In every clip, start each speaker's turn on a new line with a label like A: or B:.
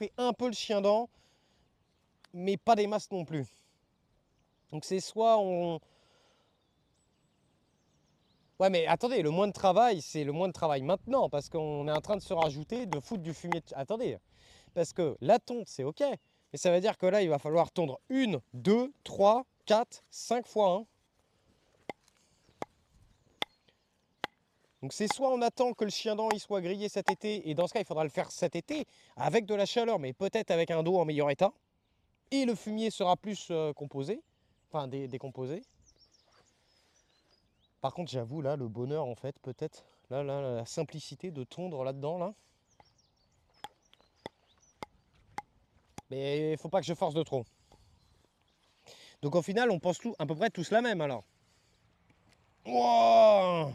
A: chauffer un peu le chien-dent, mais pas des masses non plus. Donc c'est soit on... Ouais mais attendez, le moins de travail, c'est le moins de travail maintenant, parce qu'on est en train de se rajouter, de foutre du fumier. Attendez, parce que la tonte c'est ok, mais ça veut dire que là il va falloir tondre 1, 2, 3, 4, 5 fois. Hein. Donc c'est soit on attend que le chien-dent il soit grillé cet été, et dans ce cas il faudra le faire cet été, avec de la chaleur, mais peut-être avec un dos en meilleur état, et le fumier sera plus composé, enfin décomposé. Par contre, j'avoue, là, le bonheur, en fait, peut-être, là, la simplicité de tondre là-dedans, là. Mais il faut pas que je force de trop. Donc au final, on pense tout, à peu près tous la même, alors. Wow.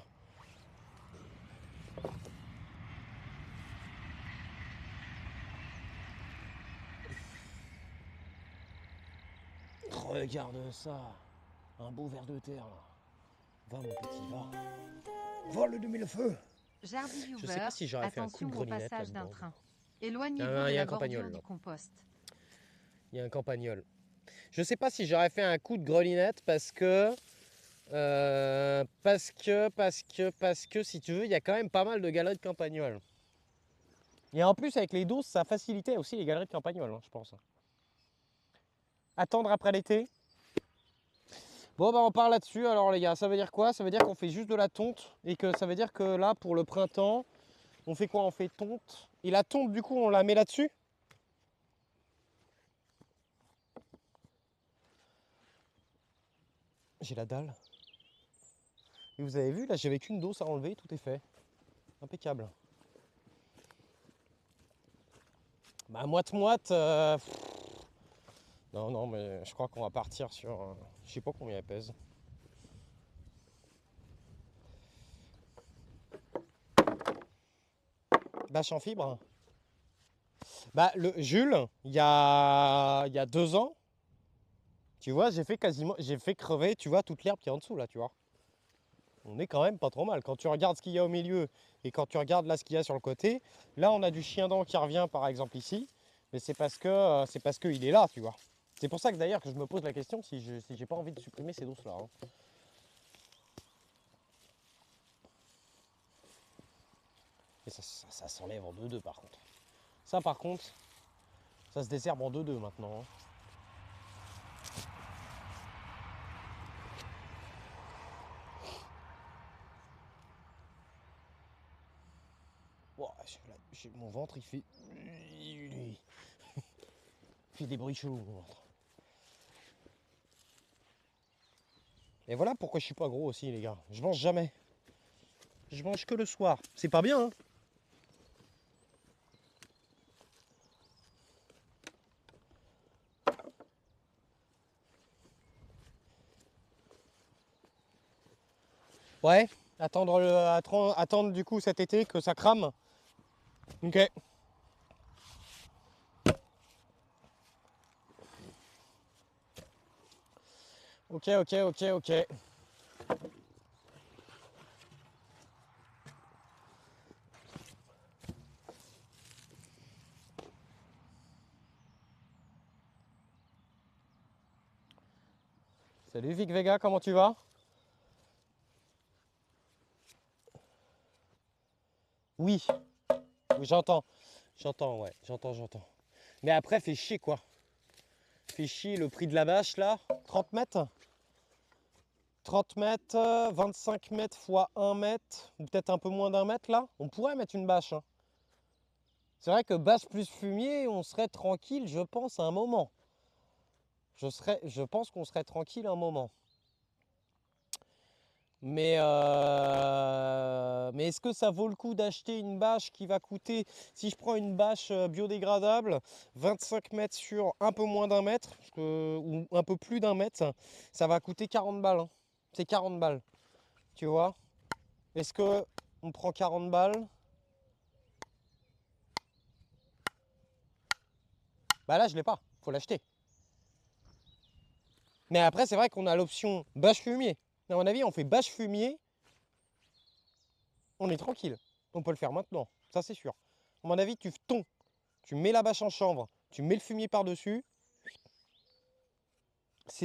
A: Regarde ça. Un beau ver de terre, là. Va, mon petit, va. Va, le demi-le-feu.
B: Jardy
A: Je sais
B: Viewer,
A: pas si j'aurais fait un coup
B: attention
A: de
B: au
A: grelinette
B: passage d'un
A: là-dedans.
B: train. Éloignez-vous de
A: Il y a
B: la
A: un campagnol,
B: bordure
A: là.
B: du compost.
A: Il y a un campagnol. Je sais pas si j'aurais fait un coup de grelinette parce que... parce que, si tu veux, il y a quand même pas mal de galeries de campagnols. Et en plus, avec les doses, ça facilitait aussi les galeries de campagnols, hein, je pense. Attendre après l'été. Bon, bah on part là-dessus. Alors, les gars, ça veut dire quoi? Ça veut dire qu'on fait juste de la tonte. Et que ça veut dire que là, pour le printemps, on fait quoi? On fait tonte. Et la tonte, du coup, on la met là-dessus? J'ai la dalle. Et vous avez vu, là, j'avais qu'une dose à enlever, tout est fait. Impeccable. Bah, moite-moite. Non, non, mais je crois qu'on va partir sur... je sais pas combien elle pèse. Bâche en fibre. Bah, le Jules, il y a 2 ans, tu vois, j'ai fait crever, tu vois, toute l'herbe qui est en dessous, là, tu vois. On est quand même pas trop mal. Quand tu regardes ce qu'il y a au milieu et quand tu regardes là ce qu'il y a sur le côté, là, on a du chien-dent qui revient, par exemple, ici. Mais c'est parce que il est là, tu vois. C'est pour ça que d'ailleurs que je me pose la question si j'ai pas envie de supprimer ces doses-là. Hein. Et ça s'enlève en 2-2 par contre. Ça, par contre, ça se désherbe en 2-2 maintenant. Hein. Wow, mon ventre, il fait... Il fait des bruits chelous, mon ventre. Et voilà pourquoi je suis pas gros aussi, les gars. Je mange jamais. Je mange que le soir. C'est pas bien, hein. Ouais, attendre du coup cet été que ça crame. Ok. Ok, ok, ok, ok. Salut Vic Vega, comment tu vas? Oui, oui j'entends. J'entends, ouais, j'entends. Mais après, fait chier quoi. Fait chier le prix de la bâche là. 30 mètres 30 mètres, 25 mètres fois 1 mètre, ou peut-être un peu moins d'1 mètre là. On pourrait mettre une bâche. Hein. C'est vrai que bâche plus fumier, on serait tranquille, je pense, à un moment. Je pense qu'on serait tranquille un moment. Mais est-ce que ça vaut le coup d'acheter une bâche qui va coûter, si je prends une bâche biodégradable, 25 mètres sur un peu moins d'1 mètre, ou un peu plus d'1 mètre, ça va coûter 40 balles. Hein. C'est 40 balles, tu vois. Est-ce que on prend 40 balles? Bah là, je l'ai pas, faut l'acheter. Mais après, c'est vrai qu'on a l'option bâche fumier. À mon avis, on fait bâche fumier, on est tranquille. On peut le faire maintenant, ça c'est sûr. À mon avis, tu tonds tu mets la bâche en chanvre, tu mets le fumier par-dessus. C'est